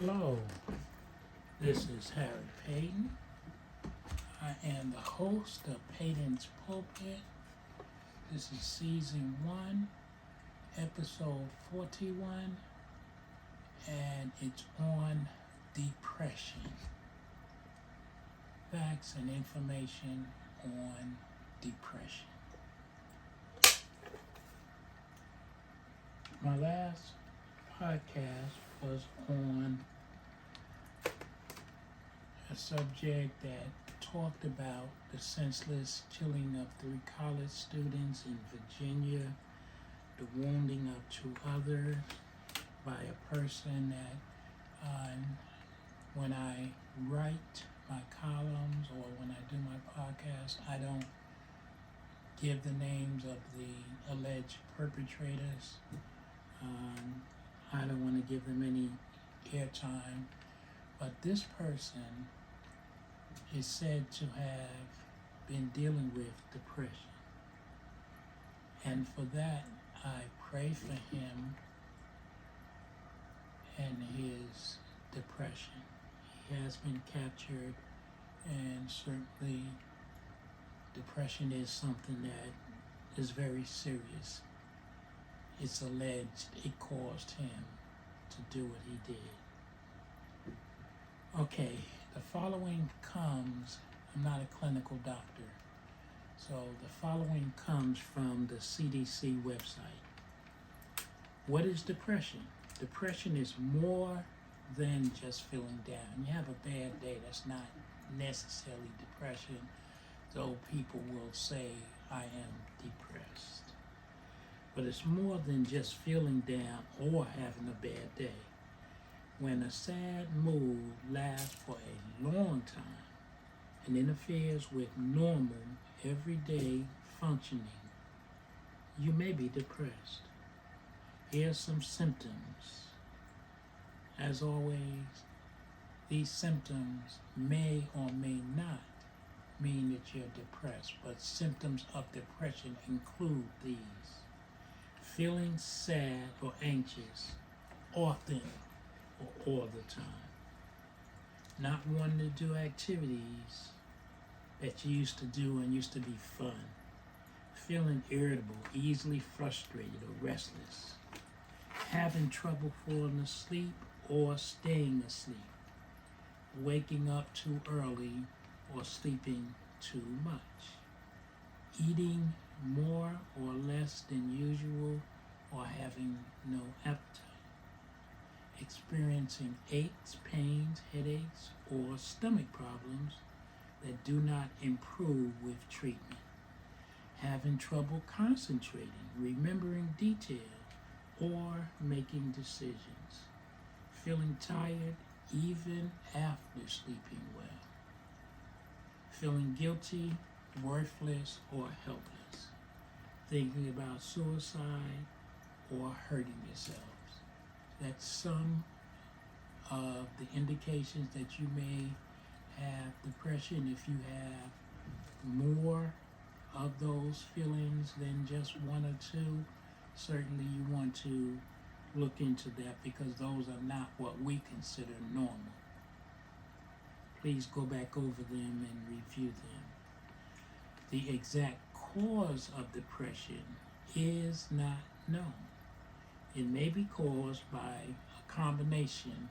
Hello, this is Harry Paden. I am the host of Paden's Pulpit. This is season 1, episode 41, and it's on depression. Facts and information on depression. My last podcast was on a subject that talked about the senseless killing of 3 college students in Virginia, the wounding of 2 others by a person that when I write my columns or when I do my podcast, I don't give the names of the alleged perpetrators. I don't want to give them any airtime, but this person is said to have been dealing with depression. And for that, I pray for him and his depression. He has been captured, and certainly depression is something that is very serious. It's alleged it caused him to do what he did. Okay, the following comes, I'm not a clinical doctor, so the following comes from the CDC website. What is depression? Depression is more than just feeling down. You have a bad day, that's not necessarily depression, though people will say, I am depressed. But it's more than just feeling down or having a bad day. When a sad mood lasts for a long time and interferes with normal, everyday functioning, you may be depressed. Here are some symptoms. As always, these symptoms may or may not mean that you're depressed, but symptoms of depression include these. Feeling sad or anxious, often or all the time. Not wanting to do activities that you used to do and used to be fun. Feeling irritable, easily frustrated or restless. Having trouble falling asleep or staying asleep. Waking up too early or sleeping too much. Eating more or less than usual or having no appetite. Experiencing aches, pains, headaches, or stomach problems that do not improve with treatment. Having trouble concentrating, remembering details, or making decisions. Feeling tired even after sleeping well. Feeling guilty, worthless, or helpless. Thinking about suicide or hurting yourselves. That's some of the indications that you may have depression. If you have more of those feelings than just 1 or 2, certainly you want to look into that, because those are not what we consider normal. Please go back over them and review them. The exact cause of depression is not known. It may be caused by a combination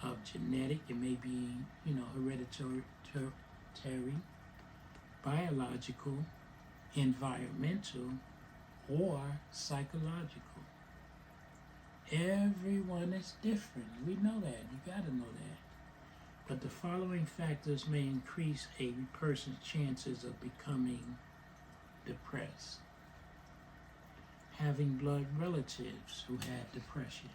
of genetic, it may be, hereditary, biological, environmental, or psychological. Everyone is different. We know that. You got to know that. But the following factors may increase a person's chances of becoming depressed. Having blood relatives who had depression.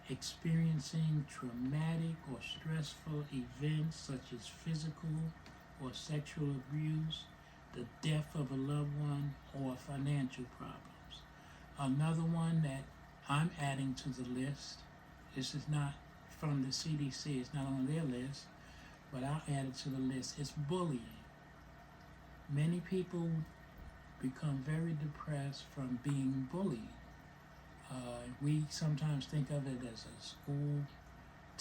Experiencing traumatic or stressful events such as physical or sexual abuse, the death of a loved one, or financial problems. Another one that I'm adding to the list, this is not from the CDC, it's not on their list, but I'll add it to the list, is bullying. Many people become very depressed from being bullied. We sometimes think of it as a school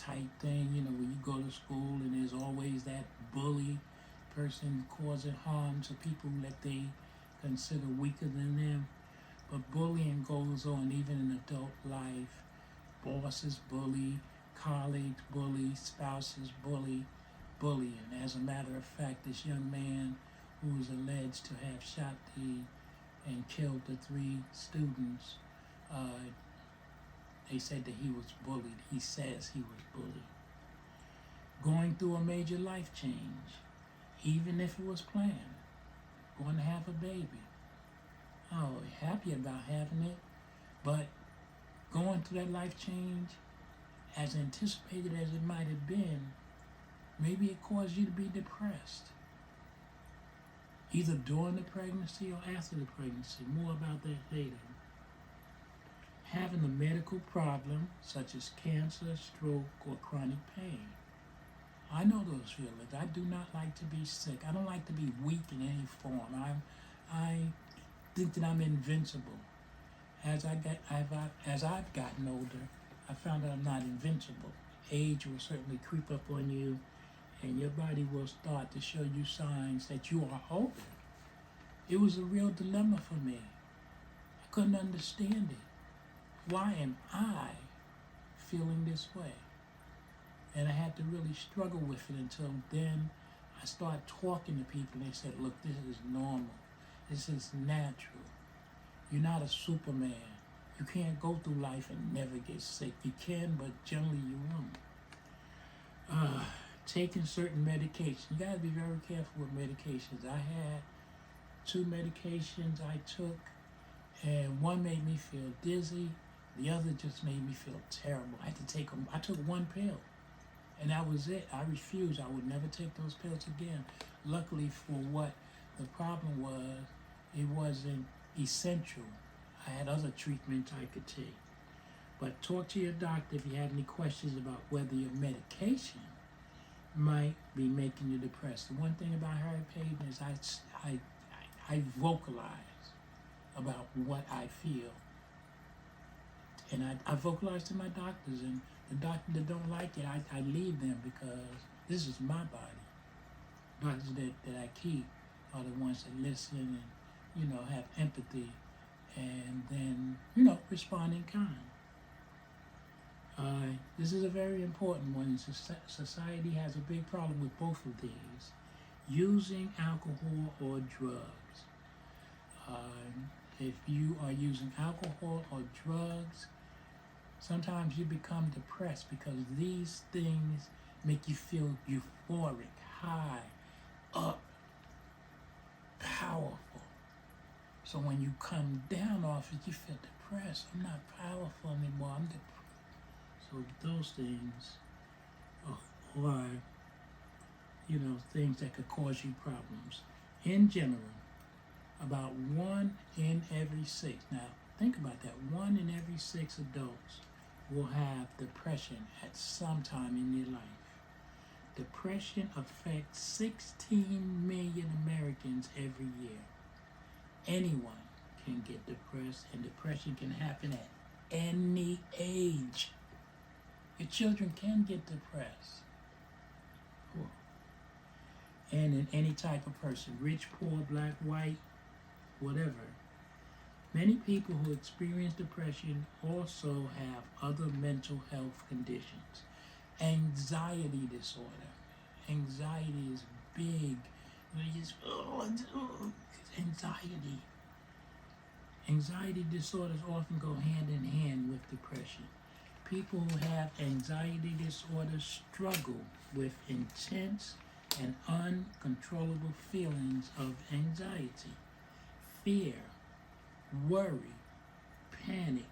type thing, when you go to school and there's always that bully person causing harm to people that they consider weaker than them. But bullying goes on even in adult life. Bosses bully, colleagues bully, spouses bullying. As a matter of fact, this young man who is alleged to have shot and killed the 3 students, they said that he was bullied. He says he was bullied. Going through a major life change, even if it was planned, going to have a baby. Oh, happy about having it, but going through that life change, as anticipated as it might have been, maybe it caused you to be depressed. Either during the pregnancy or after the pregnancy. More about that later. Having a medical problem such as cancer, stroke, or chronic pain. I know those feelings. I do not like to be sick. I don't like to be weak in any form. I think that I'm invincible. As I've gotten older, I found out I'm not invincible. Age will certainly creep up on you, and your body will start to show you signs that you are older. It was a real dilemma for me. I couldn't understand it. Why am I feeling this way? And I had to really struggle with it until then I started talking to people and they said, look, this is normal. This is natural. You're not a Superman. You can't go through life and never get sick. You can, but generally you won't. Taking certain medications. You gotta be very careful with medications. I had 2 medications I took, and one made me feel dizzy. The other just made me feel terrible. I had to take them. I took 1 pill, and that was it. I refused. I would never take those pills again. Luckily for what the problem was, it wasn't essential. I had other treatments I could take. But talk to your doctor if you have any questions about whether your medication might be making you depressed. The one thing about Harry Paden is I vocalize about what I feel. And I vocalize to my doctors, and the doctors that don't like it, I leave them because this is my body. Doctors that I keep are the ones that listen and, have empathy and then, respond in kind. This is a very important one. Society has a big problem with both of these. Using alcohol or drugs. If you are using alcohol or drugs, sometimes you become depressed because these things make you feel euphoric, high, up, powerful. So when you come down off it, you feel depressed. I'm not powerful anymore. I'm depressed. So those things are, things that could cause you problems. In general, about 1 in every 6. Now, think about that. 1 in every 6 adults will have depression at some time in their life. Depression affects 16 million Americans every year. Anyone can get depressed, and depression can happen at any age. Your children can get depressed. And in any type of person, rich, poor, black, white, whatever. Many people who experience depression also have other mental health conditions. Anxiety disorder. Anxiety is big. Anxiety. Anxiety disorders often go hand in hand with depression. People who have anxiety disorders struggle with intense and uncontrollable feelings of anxiety, fear, worry, panic.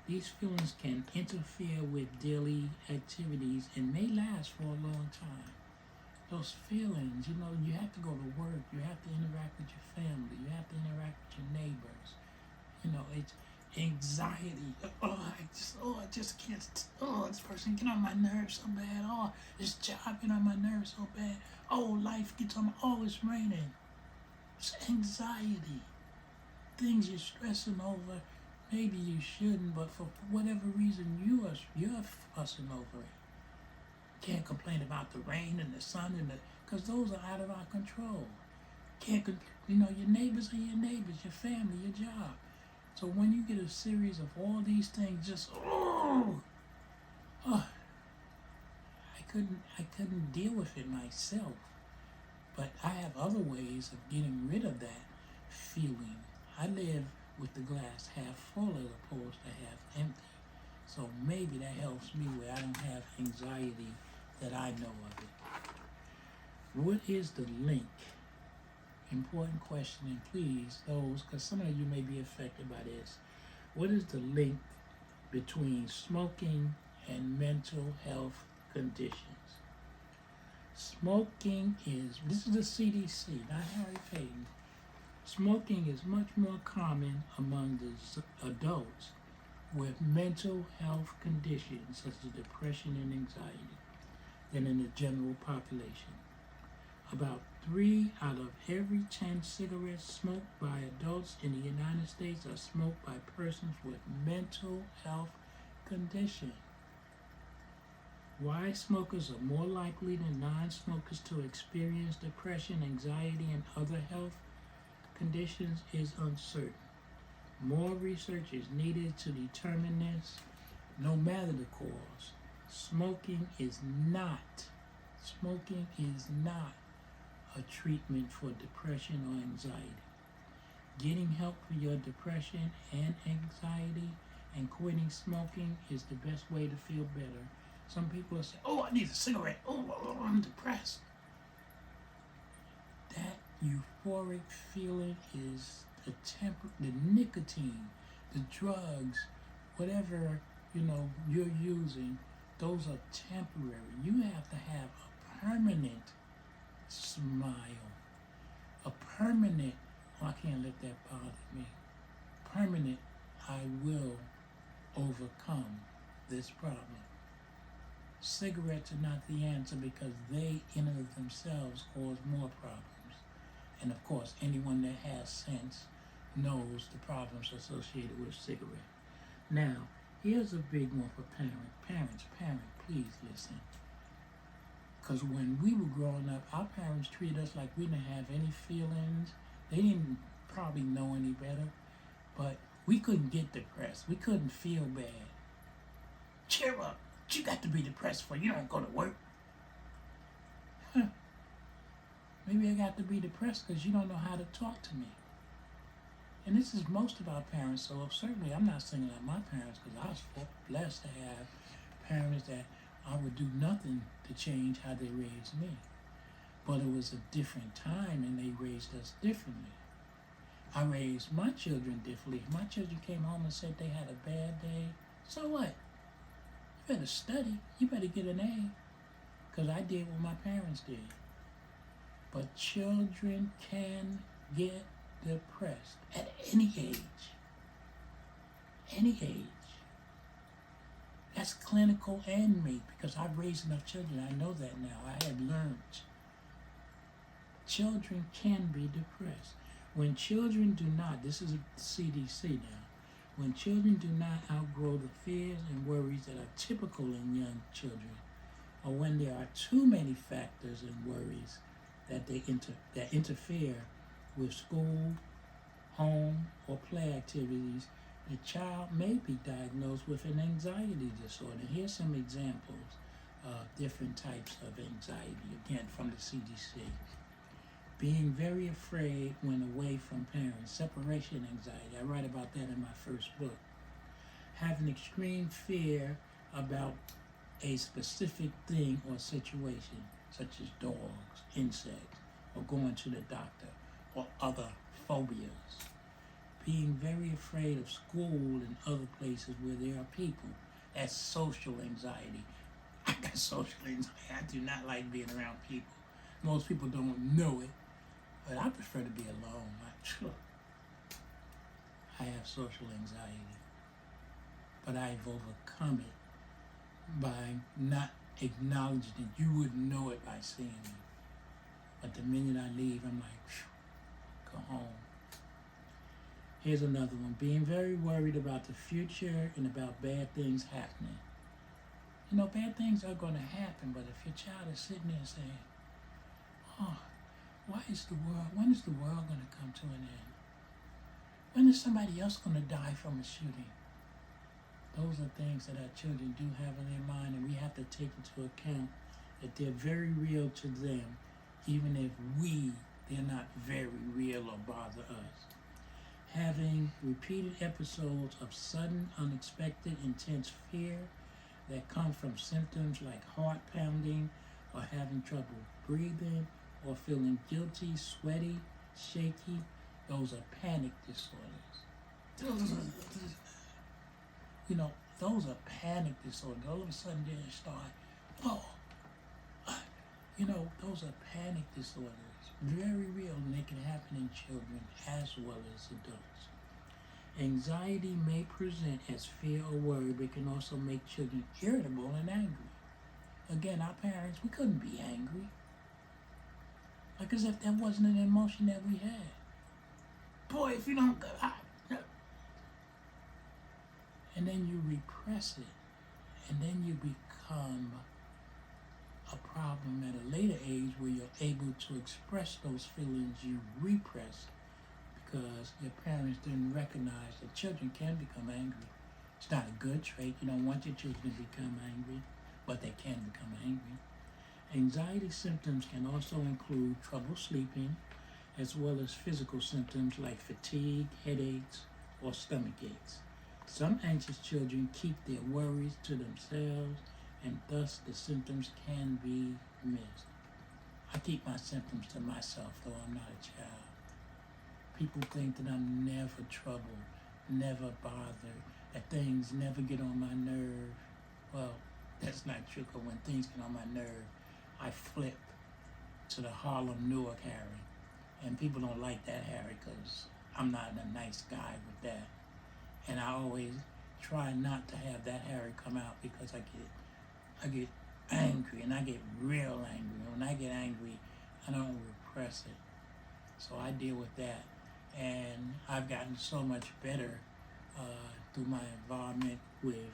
These feelings can interfere with daily activities and may last for a long time. Those feelings, you have to go to work, you have to interact with your family, you have to interact with your neighbors. It's anxiety. I just can't. This person get on my nerves so bad. This job get on my nerves so bad. Life gets on my. It's raining. It's anxiety. Things you're stressing over. Maybe you shouldn't, but for whatever reason you're fussing over it. Can't complain about the rain and the sun because those are out of our control. Your neighbors are your neighbors, your family, your job. So when you get a series of all these things, just I couldn't deal with it myself. But I have other ways of getting rid of that feeling. I live with the glass half full as opposed to half empty. So maybe that helps me where I don't have anxiety that I know of it. What is the link? Important question, and please, those, because some of you may be affected by this. What is the link between smoking and mental health conditions? Smoking this is the CDC, not Harry Paden. Smoking is much more common among the adults with mental health conditions such as depression and anxiety than in the general population. About 3 out of every 10 cigarettes smoked by adults in the United States are smoked by persons with mental health conditions. Why smokers are more likely than non-smokers to experience depression, anxiety, and other health conditions is uncertain. More research is needed to determine this. No matter the cause, smoking is not a treatment for depression or anxiety. Getting help for your depression and anxiety and quitting smoking is the best way to feel better. Some people say, I need a cigarette. I'm depressed. That euphoric feeling is the nicotine, the drugs, whatever, you're using, those are temporary. You have to have a permanent smile, a permanent, I can't let that bother me, permanent, I will overcome this problem. Cigarettes are not the answer because they in and of themselves cause more problems. And of course, anyone that has sense knows the problems associated with cigarettes. Now, here's a big one for parents. Parents, please listen. Because when we were growing up, our parents treated us like we didn't have any feelings. They didn't probably know any better. But we couldn't get depressed. We couldn't feel bad. Cheer up. You got to be depressed for you don't go to work. Maybe I got to be depressed because you don't know how to talk to me. And this is most of our parents, so certainly I'm not singling out my parents because I was blessed to have parents that I would do nothing to change how they raised me. But it was a different time and they raised us differently. I raised my children differently. If my children came home and said they had a bad day, so what? You better study. You better get an A. Because I did what my parents did. But children can get depressed at any age. Any age. That's clinical and me because I've raised enough children. I know that now. I had learned. Children can be depressed. When children do not, this is CDC now, when children do not outgrow the fears and worries that are typical in young children, or when there are too many factors and worries that interfere with school, home, or play activities, the child may be diagnosed with an anxiety disorder. Here's some examples of different types of anxiety, again from the CDC. Being very afraid when away from parents, separation anxiety. I write about that in my first book. Having extreme fear about a specific thing or situation, such as dogs, insects, or going to the doctor, or other phobias. Being very afraid of school and other places where there are people. That's social anxiety. I got social anxiety. I do not like being around people. Most people don't know it, but I prefer to be alone. I have social anxiety, but I've overcome it by not acknowledging it. You wouldn't know it by seeing me. But the minute I leave, I'm like, go home. Here's another one. Being very worried about the future and about bad things happening. You know, bad things are going to happen, but if your child is sitting there saying, oh, when is the world going to come to an end? When is somebody else going to die from a shooting? Those are things that our children do have in their mind, and we have to take into account that they're very real to them, even if they're not very real or bother us. Having repeated episodes of sudden, unexpected, intense fear that come from symptoms like heart pounding or having trouble breathing or feeling guilty, sweaty, shaky, those are panic disorders. You know, those are panic disorders. All of a sudden they start, those are panic disorders. Very real, and they can happen in children as well as adults. Anxiety may present as fear or worry, but can also make children irritable and angry. Again, our parents, we couldn't be angry. Like as if that wasn't an emotion that we had. Boy, if you don't go out. And then you repress it. And then you become a problem at a later age where you're able to express those feelings you repress because your parents didn't recognize that children can become angry. It's not a good trait. You don't want your children to become angry, but they can become angry. Anxiety symptoms can also include trouble sleeping, as well as physical symptoms like fatigue, headaches, or stomach aches. Some anxious children keep their worries to themselves, and thus the symptoms can be missed. I keep my symptoms to myself, though I'm not a child. People think that I'm never troubled, never bothered, that things never get on my nerve. Well, that's not true, because when things get on my nerve, I flip to the Harlem Newark Harry. And people don't like that Harry because I'm not a nice guy with that. And I always try not to have that Harry come out because I get angry, and I get real angry. When I get angry, I don't repress it. So I deal with that. And I've gotten so much better through my involvement with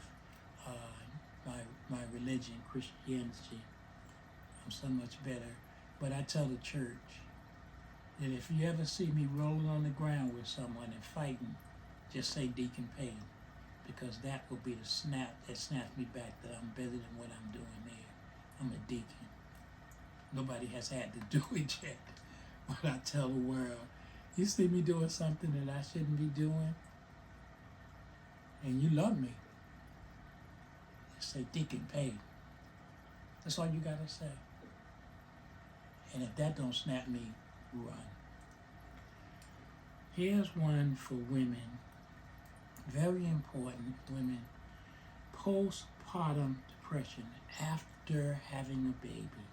my religion, Christianity. I'm so much better. But I tell the church that if you ever see me rolling on the ground with someone and fighting, just say Deacon Paden, because that will be the snap that snaps me back that I'm better than what I'm doing there. I'm a deacon. Nobody has had to do it yet. But I tell the world, you see me doing something that I shouldn't be doing, and you love me, just say Deacon Paden. That's all you gotta say. And if that don't snap me, run. Here's one for women. Very important, women. Postpartum depression after having a baby.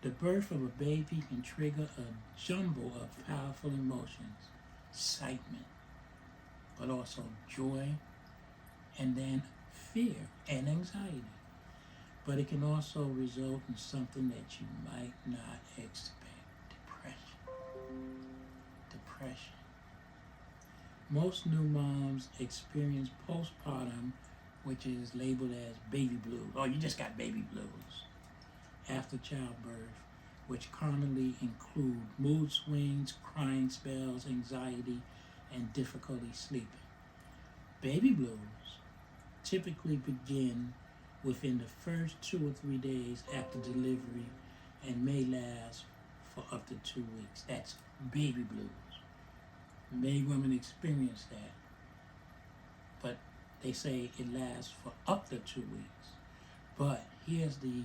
The birth of a baby can trigger a jumble of powerful emotions, excitement, but also joy, and then fear and anxiety. But it can also result in something that you might not expect, depression. Most new moms experience postpartum, which is labeled as baby blues. Oh, you just got baby blues. After childbirth, which commonly include mood swings, crying spells, anxiety, and difficulty sleeping. Baby blues typically begin within the first 2 or 3 days after delivery and may last for up to 2 weeks. That's baby blues. Many women experience that, but they say it lasts for up to 2 weeks. But here's the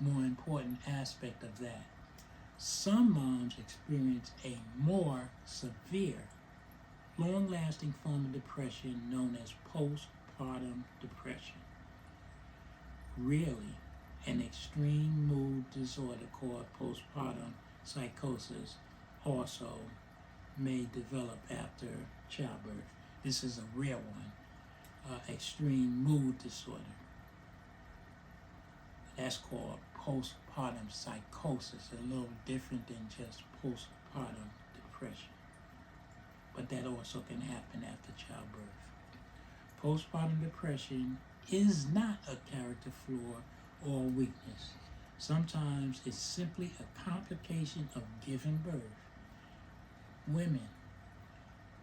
more important aspect of that. Some moms experience a more severe, long-lasting form of depression known as postpartum depression. Really, an extreme mood disorder called postpartum psychosis also may develop after childbirth. This is a real one, extreme mood disorder. That's called postpartum psychosis, a little different than just postpartum depression. But that also can happen after childbirth. Postpartum depression is not a character flaw or weakness. Sometimes it's simply a complication of giving birth. Women,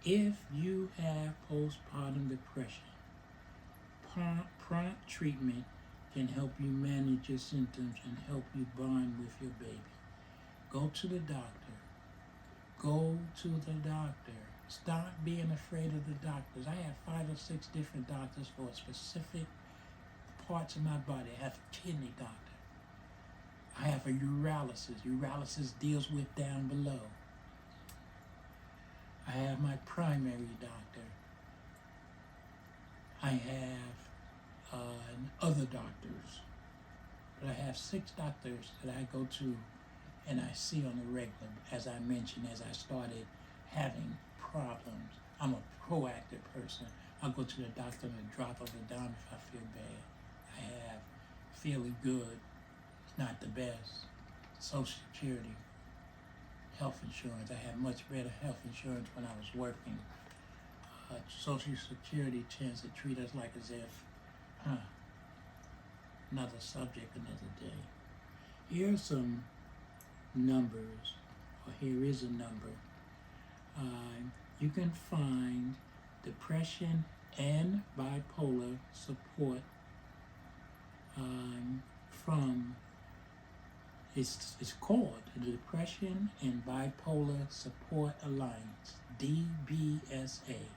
if you have postpartum depression, prompt treatment can help you manage your symptoms and help you bond with your baby. Go to the doctor. Go to the doctor. Stop being afraid of the doctors. I have 5 or 6 different doctors for specific parts of my body. I have a kidney doctor. I have a urologist. Urologist deals with down below. I have my primary doctor. I have other doctors. But I have 6 doctors that I go to and I see on the regular, as I mentioned, as I started having problems. I'm a proactive person. I'll go to the doctor and drop of a dime if I feel bad. I have feeling good, not the best. Social Security, health insurance. I had much better health insurance when I was working. Social Security tends to treat us like as if, another subject, another day. Here's some numbers, or here is a number. You can find depression and bipolar support from, it's called the Depression and Bipolar Support Alliance, DBSA,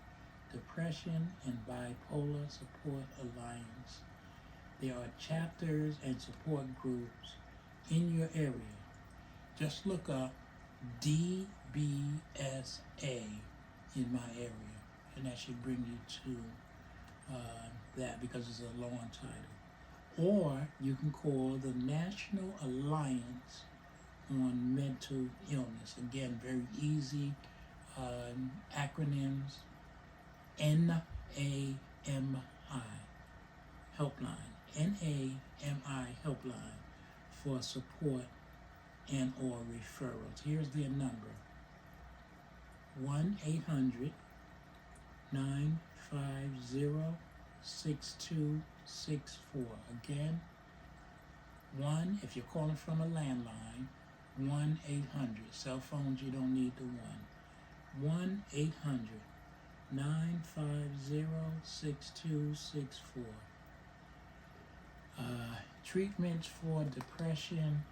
Depression and Bipolar Support Alliance. There are chapters and support groups in your area. Just look up DBSA in my area, and that should bring you to that, because it's a long title. Or you can call the National Alliance on Mental Illness. Again, very easy acronyms. NAMI Helpline. NAMI Helpline for support and or referrals. Here's their number. 1-800-950-6264. Again, if you're calling from a landline, 1-800. Cell phones, you don't need the one. 1-800-950-6264. Treatments for depression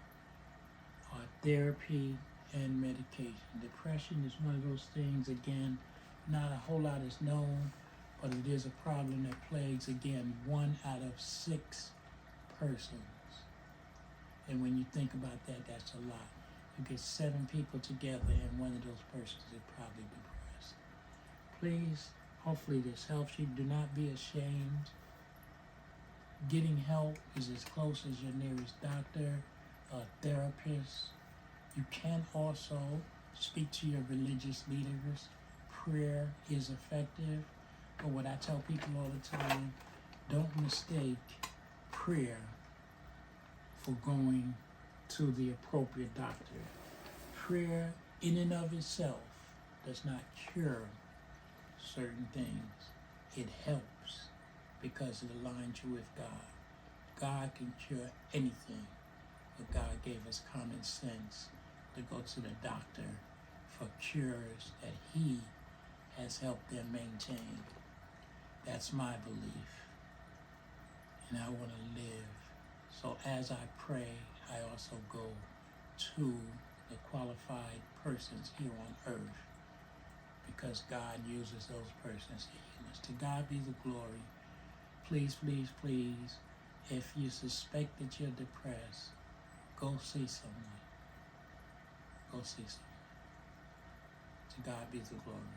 are therapy and medication. Depression is one of those things, again, not a whole lot is known, but it is a problem that plagues, again, 1 out of 6 persons. And when you think about that, that's a lot. You get 7 people together and one of those persons is probably depressed. Please, hopefully this helps you. Do not be ashamed. Getting help is as close as your nearest doctor, therapist. You can also speak to your religious leaders. Prayer is effective. But what I tell people all the time, don't mistake prayer for going to the appropriate doctor. Prayer in and of itself does not cure certain things. It helps because it aligns you with God. God can cure anything, but God gave us common sense to go to the doctor for cures that He has helped them maintain. That's my belief, and I want to live. So as I pray, I also go to the qualified persons here on earth, because God uses those persons to heal us. To God be the glory. Please, please, please, if you suspect that you're depressed, go see someone. Go see someone. To God be the glory.